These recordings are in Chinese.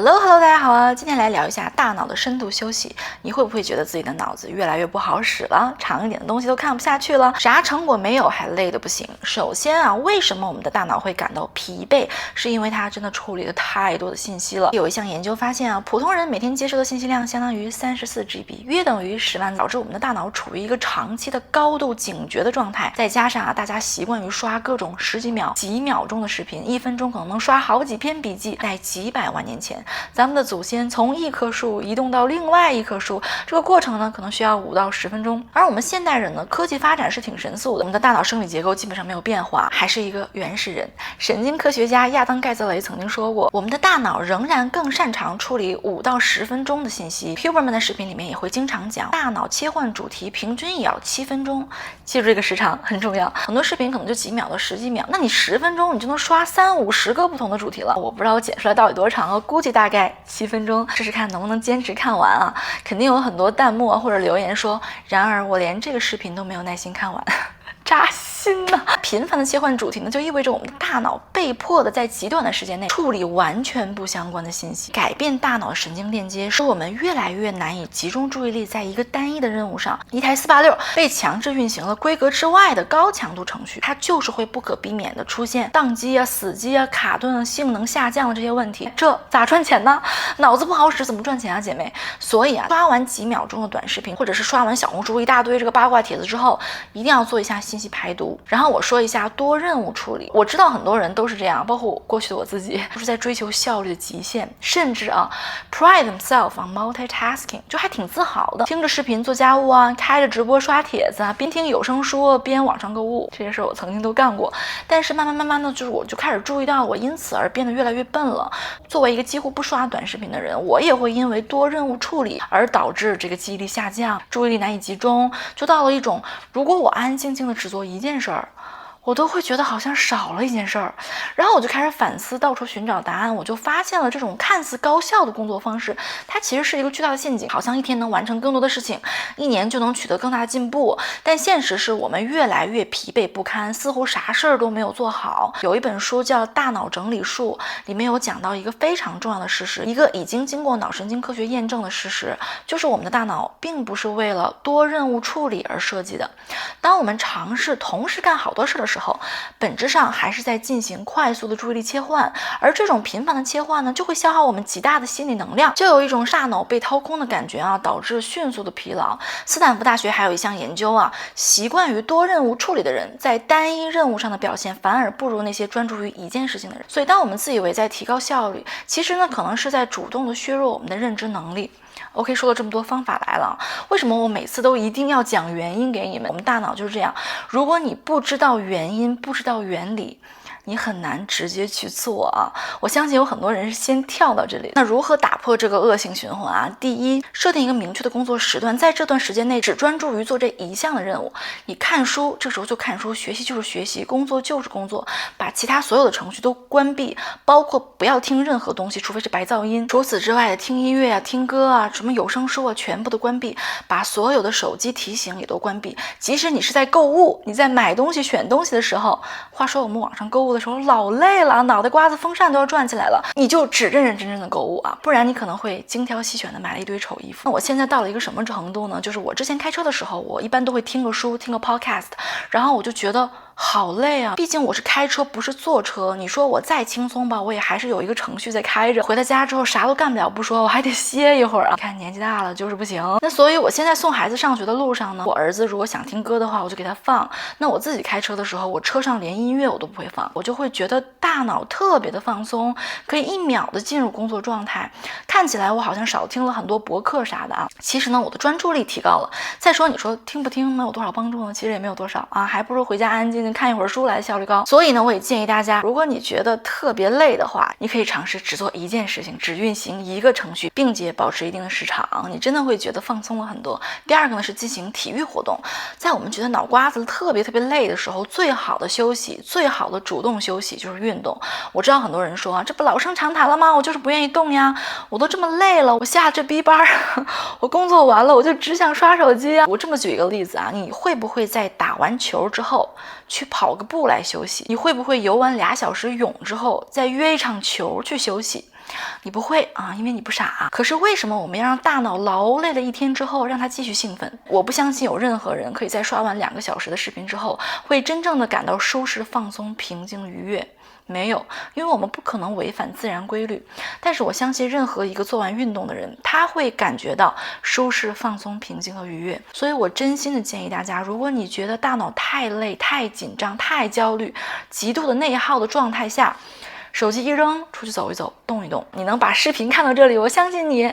Hello， 大家好啊！今天来聊一下大脑的深度休息。你会不会觉得自己的脑子越来越不好使了？长一点的东西都看不下去了，啥成果没有，还累得不行。首先啊，为什么我们的大脑会感到疲惫？是因为它真的处理了太多的信息了。有一项研究发现啊，普通人每天接收的信息量相当于34 GB， 约等于10万，导致我们的大脑处于一个长期的高度警觉的状态。再加上啊，大家习惯于刷各种10几秒、几秒钟的视频，1分钟可能刷好几篇笔记。在几百万年前，咱们的祖先从一棵树移动到另外一棵树，这个过程呢，可能需要5到10分钟。而我们现代人呢，科技发展是挺神速的，我们的大脑生理结构基本上没有变化，还是一个原始人。神经科学家亚当·盖泽雷曾经说过，我们的大脑仍然更擅长处理5到10分钟的信息。Huberman 的视频里面也会经常讲，大脑切换主题平均也要7分钟。记住这个时长很重要，很多视频可能就几秒到10几秒，那你10分钟你就能刷30-50个不同的主题了。我不知道我剪出来到底多长啊，估计大概7分钟，试试看能不能坚持看完啊！肯定有很多弹幕或者留言说，然而我连这个视频都没有耐心看完。扎心呐！频繁的切换主题呢，就意味着我们的大脑被迫的在极短的时间内处理完全不相关的信息，改变大脑的神经链接，使我们越来越难以集中注意力在一个单一的任务上。一台486被强制运行了规格之外的高强度程序，它就是会不可避免的出现宕机啊、死机啊、卡顿啊、性能下降的这些问题。这咋赚钱呢？脑子不好使怎么赚钱啊，姐妹？所以啊，刷完几秒钟的短视频，或者是刷完小红书一大堆这个八卦帖子之后，一定要做一下信息排毒。然后我说一下多任务处理。我知道很多人都是这样，包括过去的我自己，都是在追求效率的极限，甚至pride themselves on multitasking， 就还挺自豪的，听着视频做家务啊，开着直播刷帖子啊，边听有声书边网上购物，这些事我曾经都干过。但是慢慢的，我就开始注意到我因此而变得越来越笨了。作为一个几乎不刷短视频的人，我也会因为多任务处理而导致这个记忆力下降，注意力难以集中，就到了一种如果我安安静静的只做一件事儿，我都会觉得好像少了一件事儿。然后我就开始反思，到处寻找答案。我就发现了这种看似高效的工作方式，它其实是一个巨大的陷阱。好像一天能完成更多的事情，1年就能取得更大的进步，但现实是我们越来越疲惫不堪，似乎啥事儿都没有做好。有一本书叫《大脑整理术》，里面有讲到一个非常重要的事实，一个已经经过脑神经科学验证的事实，就是我们的大脑并不是为了多任务处理而设计的。当我们尝试同时干好多事的时候，本质上还是在进行快速的注意力切换，而这种频繁的切换呢，就会消耗我们极大的心理能量，就有一种大脑被掏空的感觉啊，导致迅速的疲劳。斯坦福大学还有一项研究啊，习惯于多任务处理的人，在单一任务上的表现反而不如那些专注于一件事情的人。所以当我们自以为在提高效率，其实呢，可能是在主动的削弱我们的认知能力。OK， 说了这么多方法来了，为什么我每次都一定要讲原因给你们？我们大脑就是这样，如果你不知道原因，不知道原理，你很难直接去做啊！我相信有很多人是先跳到这里。那如何打破这个恶性循环啊？第一，设定一个明确的工作时段，在这段时间内只专注于做这一项的任务。你看书，这时候就看书；学习就是学习，工作就是工作，把其他所有的程序都关闭，包括不要听任何东西，除非是白噪音。除此之外的听音乐啊、听歌啊、什么有声书啊，全部都关闭，把所有的手机提醒也都关闭。即使你是在购物，你在买东西、选东西的时候，话说我们网上购物的时候老累了，脑袋瓜子风扇都要转起来了，你就只认认真真的购物啊，不然你可能会精挑细选的买了一堆丑衣服。那我现在到了一个什么程度呢？就是我之前开车的时候，我一般都会听个书，听个 podcast， 然后我就觉得好累啊，毕竟我是开车不是坐车，你说我再轻松吧，我也还是有一个程序在开着，回到家之后啥都干不了不说，我还得歇一会儿啊。你看年纪大了就是不行。那所以我现在送孩子上学的路上呢，我儿子如果想听歌的话，我就给他放。那我自己开车的时候，我车上连音乐我都不会放，我就会觉得大脑特别的放松，可以1秒的进入工作状态。看起来我好像少听了很多博客啥的啊，其实呢我的专注力提高了。再说你说听不听能有多少帮助呢？其实也没有多少啊，还不如回家安安静静看一会儿书来的效率高。所以呢，我也建议大家，如果你觉得特别累的话，你可以尝试只做一件事情，只运行一个程序，并且保持一定的时长，你真的会觉得放松了很多。第二个呢是进行体育活动，在我们觉得脑瓜子特别累的时候，最好的休息，最好的主动休息就是运动。我知道很多人说啊，这不老生常谈了吗？我就是不愿意动呀，我都这么累了，我下这逼班，我工作完了，我就只想刷手机啊。我这么举一个例子啊，你会不会在打完球之后去跑个步来休息？你会不会游完2小时泳之后再约一场球去休息？你不会啊，因为你不傻。可是为什么我们要让大脑劳累了一天之后，让它继续兴奋？我不相信有任何人可以在刷完2个小时的视频之后，会真正的感到舒适、放松、平静、愉悦。没有，因为我们不可能违反自然规律。但是我相信任何一个做完运动的人，他会感觉到舒适、放松、平静和愉悦。所以我真心的建议大家，如果你觉得大脑太累、太紧张、太焦虑、极度的内耗的状态下，手机一扔，出去走一走，动一动。你能把视频看到这里，我相信你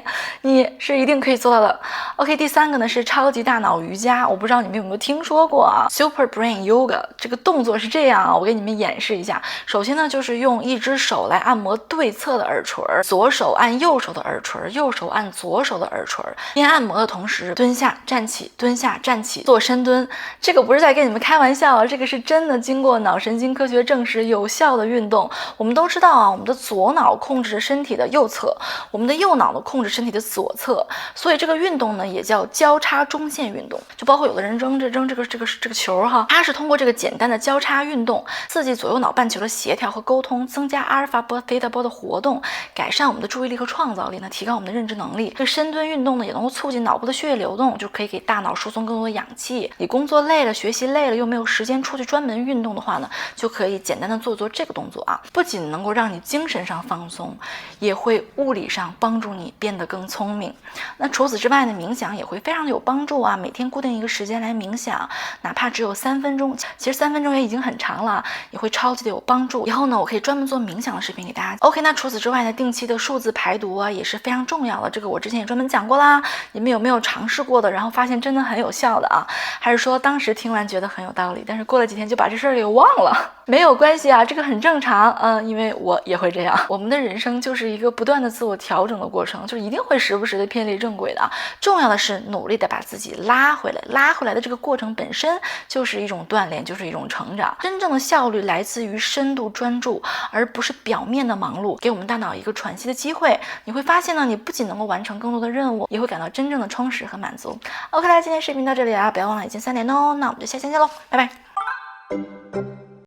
是一定可以做到的。OK， 第3个呢是超级大脑瑜伽，我不知道你们有没有听说过啊 ？Super Brain Yoga 这个动作是这样啊，我给你们演示一下。首先呢，就是用一只手来按摩对侧的耳垂，左手按右手的耳垂，右手按左手的耳垂。边按摩的同时，蹲下站起，蹲下站起，做深蹲。这个不是在跟你们开玩笑啊，这个是真的经过脑神经科学证实有效的运动。我们都知道啊，我们的左脑控制着身体的右侧，我们的右脑呢控制身体的左侧，所以这个运动呢也叫交叉中线运动。就包括有的人扔这个球哈，它是通过这个简单的交叉运动，刺激左右脑半球的协调和沟通，增加阿尔法波、贝塔波的活动，改善我们的注意力和创造力呢，提高我们的认知能力。这深蹲运动呢也能够促进脑部的血液流动，就可以给大脑输送更多的氧气。你工作累了、学习累了又没有时间出去专门运动的话呢，就可以简单的做这个动作啊，不仅能够让你精神上放松，也会物理上帮助你变得更聪明。那除此之外呢，冥想也会非常的有帮助啊，每天固定一个时间来冥想，哪怕只有3分钟，其实3分钟也已经很长了，也会超级的有帮助。以后呢，我可以专门做冥想的视频给大家。OK， 那除此之外呢，定期的数字排毒啊也是非常重要的，这个我之前也专门讲过啦。你们有没有尝试过的，然后发现真的很有效的啊？还是说当时听完觉得很有道理，但是过了几天就把这事儿给忘了？没有关系啊，这个很正常，因为我也会这样。我们的人生就是一个不断的自我调整的过程，就一定会时不时的偏离正轨的啊。重要的是努力的把自己拉回来的这个过程本身就是一种锻炼，就是一种成长。真正的效率来自于深度专注，而不是表面的忙碌，给我们大脑一个喘息的机会。你会发现呢，你不仅能够完成更多的任务，也会感到真正的充实和满足。OK， 大家今天视频到这里啊，不要忘了已经3点哦，那我们就下期见喽，拜拜。